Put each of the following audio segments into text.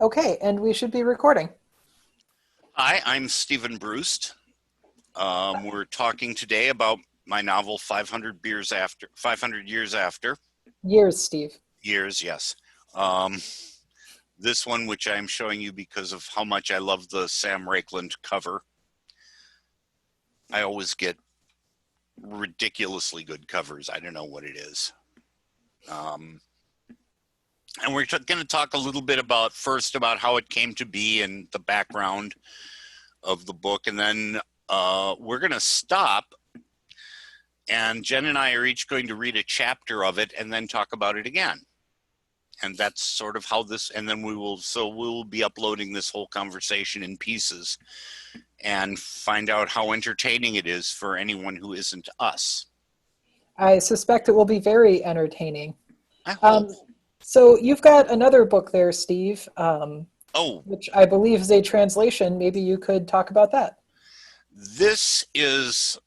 Okay, and we should be recording. Hi, I'm Stephen Brust. We're talking today about my novel 500 years after. Years, Steve. Years, yes. Um, this one, which I'm showing you because of how much I love the Sam Raikland cover. I always get ridiculously good covers. I don't know what it is. And we're going to talk a little bit first about how it came to be and the background of the book, and then we're going to stop, and Jen and I are each going to read a chapter of it and then talk about it again. And that's sort of how this, and then we'll be uploading this whole conversation in pieces and find out how entertaining it is for anyone who isn't us. I suspect it will be very entertaining. I hope. So you've got another book there, Steve, Oh, which I believe is a translation. Maybe you could talk about that. this is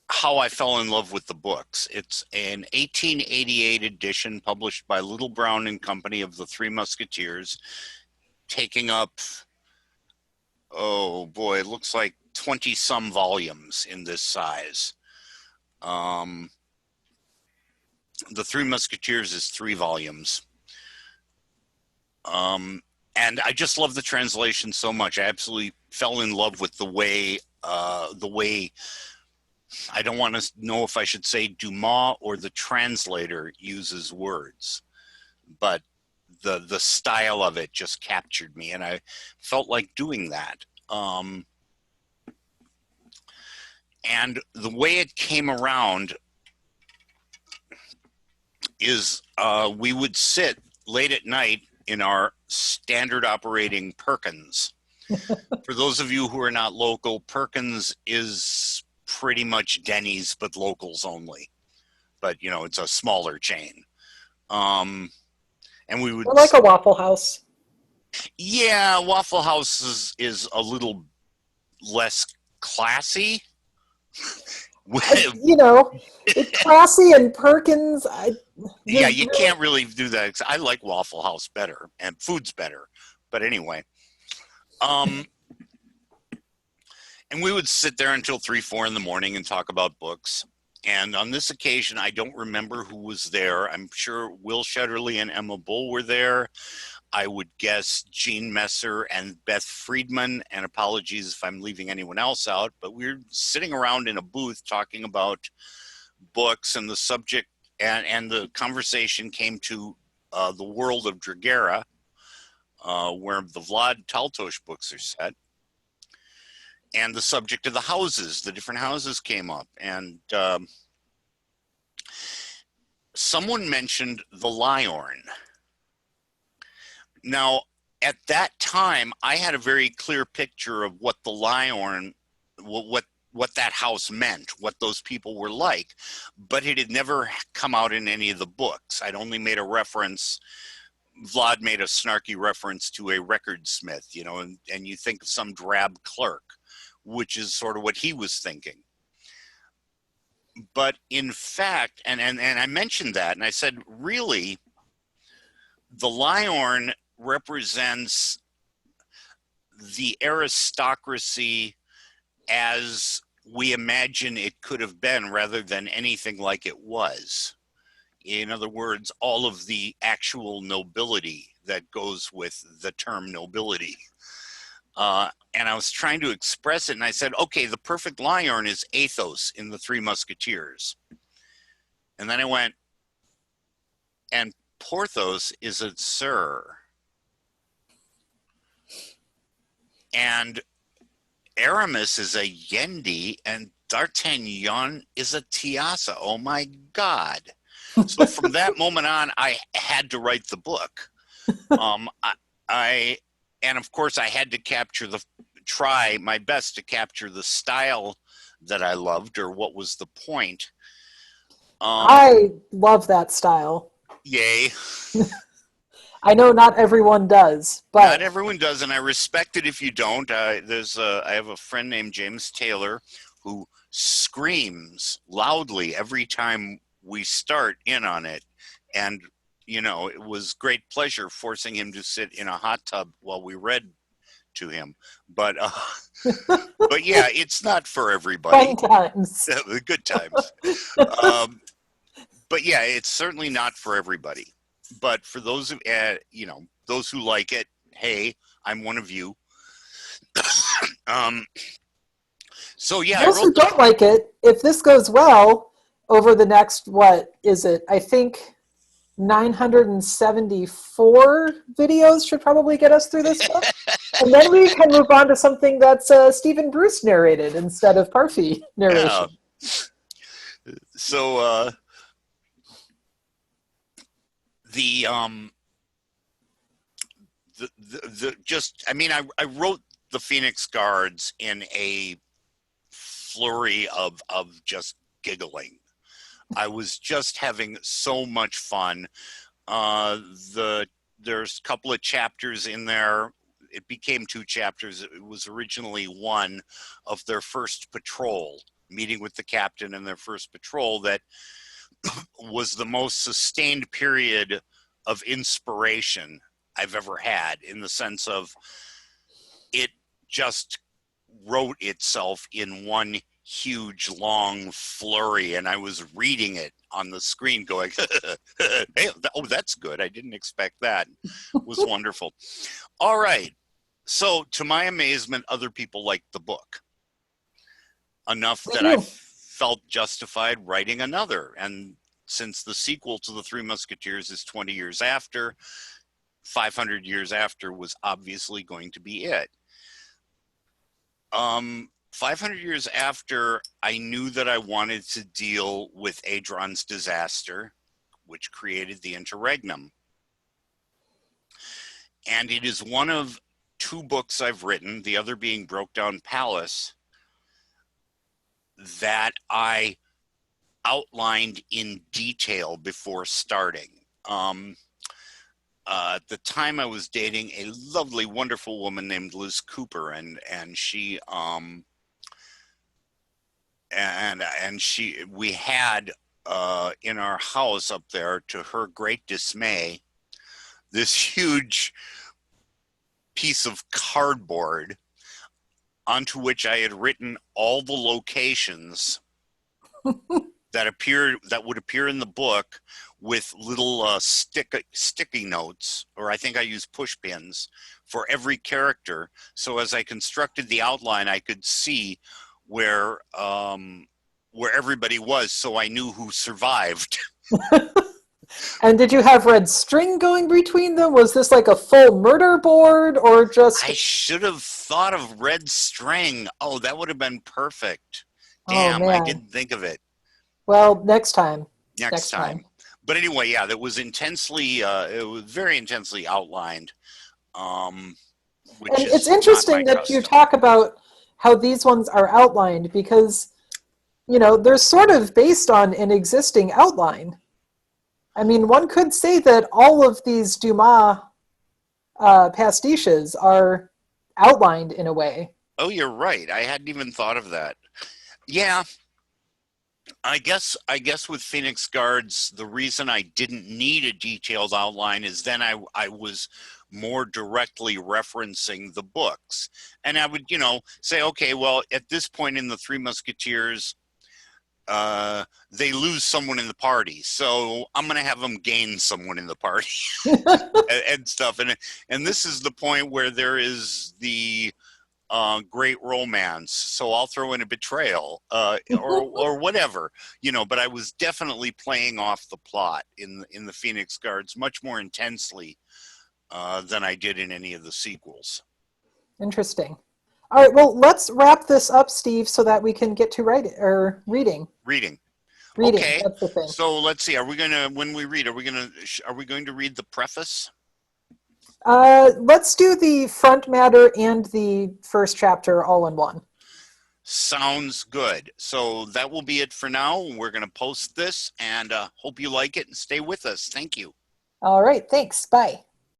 how I fell in love with the books. It's an 1888 edition published by Little Brown and Company of the Three Musketeers, taking up, oh boy, it looks like 20 some volumes in this size. The Three Musketeers is 3 volumes. And I just love the translation so much. I absolutely fell in love with the way I don't want to know if I should say Dumas or the translator uses words, but the style of it just captured me, and I felt like doing that. And the way it came around is we would sit late at night in our standard operating Perkins. For those of you who are not local, Perkins is pretty much Denny's, but locals only. But, you know, it's a smaller chain. And we would... Or like a Waffle House. Yeah, Waffle House is a little less classy. It's classy and Perkins. Yeah, you can't really do that. I like Waffle House better, and food's better. But anyway, and we would sit there until 3, 4 in the morning and talk about books. And on this occasion, I don't remember who was there. I'm sure Will Shetterly and Emma Bull were there. I would guess Jean Messer and Beth Friedman, and apologies if I'm leaving anyone else out, but we were sitting around in a booth talking about books, and the subject and the conversation came to the world of Dragera, where the Vlad Taltosh books are set. And the subject of the houses, the different houses came up. And someone mentioned the Liorn. Now, at that time, I had a very clear picture of what the Liorn, what that house meant, what those people were like, but it had never come out in any of the books. I'd only made a reference. Vlad made a snarky reference to a record smith, you know, and you think of some drab clerk, which is sort of what he was thinking. But in fact, and I mentioned that, and I said, really, the Liorn represents the aristocracy as we imagine it could have been, rather than anything like it was. In other words, all of the actual nobility that goes with the term nobility. And I was trying to express it, and I said, okay, the perfect Liorn is Athos in the Three Musketeers. And then I went, and Porthos is a Sir. And Aramis is a Yendi, and D'Artagnan is a Tiasa. Oh my God. So from that moment on, I had to write the book. And of course I had to try my best to capture the style that I loved, or what was the point. I love that style. Yay. I know not everyone does, but not everyone does, and I respect it if you don't. I have a friend named James Taylor who screams loudly every time we start in on it, and it was great pleasure forcing him to sit in a hot tub while we read to him. But but yeah, it's not for everybody. Fun times. The good times. But yeah, it's certainly not for everybody. But for those those who like it, hey, I'm one of you. So yeah, I Those who wrote don't like it, if this goes well over the next, what is it? I think 974 videos should probably get us through this book. And then we can move on to something that's Stephen Bruce narrated instead of Parfy yeah. narration. So the just, I mean, I wrote the Phoenix Guards in a flurry of just giggling. I was just having so much fun. There's a couple of chapters in there. It became 2 chapters. It was originally one of their first patrol, meeting with the captain and their first patrol, that was the most sustained period of inspiration I've ever had, in the sense of it just wrote itself in one huge long flurry, and I was reading it on the screen going, hey, oh, that's good. I didn't expect that. It was wonderful. All right. So to my amazement, other people liked the book enough that I felt justified writing another. And since the sequel to The Three Musketeers is 20 years after, 500 years after was obviously going to be it. 500 years after, I knew that I wanted to deal with Adron's disaster, which created the interregnum. And it is one of 2 books I've written, the other being Broke Down Palace, that I outlined in detail before starting. At the time, I was dating a lovely, wonderful woman named Liz Cooper, and she we had in our house up there, to her great dismay, this huge piece of cardboard onto which I had written all the locations that would appear in the book, with little sticky notes, or I think I used push pins for every character. So as I constructed the outline, I could see where everybody was, so I knew who survived. And did you have red string going between them? Was this like a full murder board, or just... I should have thought of red string. Oh, that would have been perfect. Oh, Damn, I man. didn't think of it. Well, next time. Next time. But anyway, yeah, that was it was very intensely outlined. And it's interesting that you talk about how these ones are outlined, because, they're sort of based on an existing outline. I mean, one could say that all of these Dumas pastiches are outlined in a way. Oh, you're right. I hadn't even thought of that. Yeah. I guess with Phoenix Guards, the reason I didn't need a detailed outline is then I was more directly referencing the books. And I would, say, okay, well, at this point in the Three Musketeers, they lose someone in the party, so I'm going to have them gain someone in the party and stuff. And this is the point where there is the great romance, so I'll throw in a betrayal or whatever, but I was definitely playing off the plot in the Phoenix Guards much more intensely than I did in any of the sequels. Interesting. All right, well, let's wrap this up, Steve, so that we can get to reading. Reading. Okay. That's the thing. So let's see. When we read, are we going to read the preface? Let's do the front matter and the first chapter all in one. Sounds good. So that will be it for now. We're going to post this, and hope you like it and stay with us. Thank you. All right. Thanks. Bye.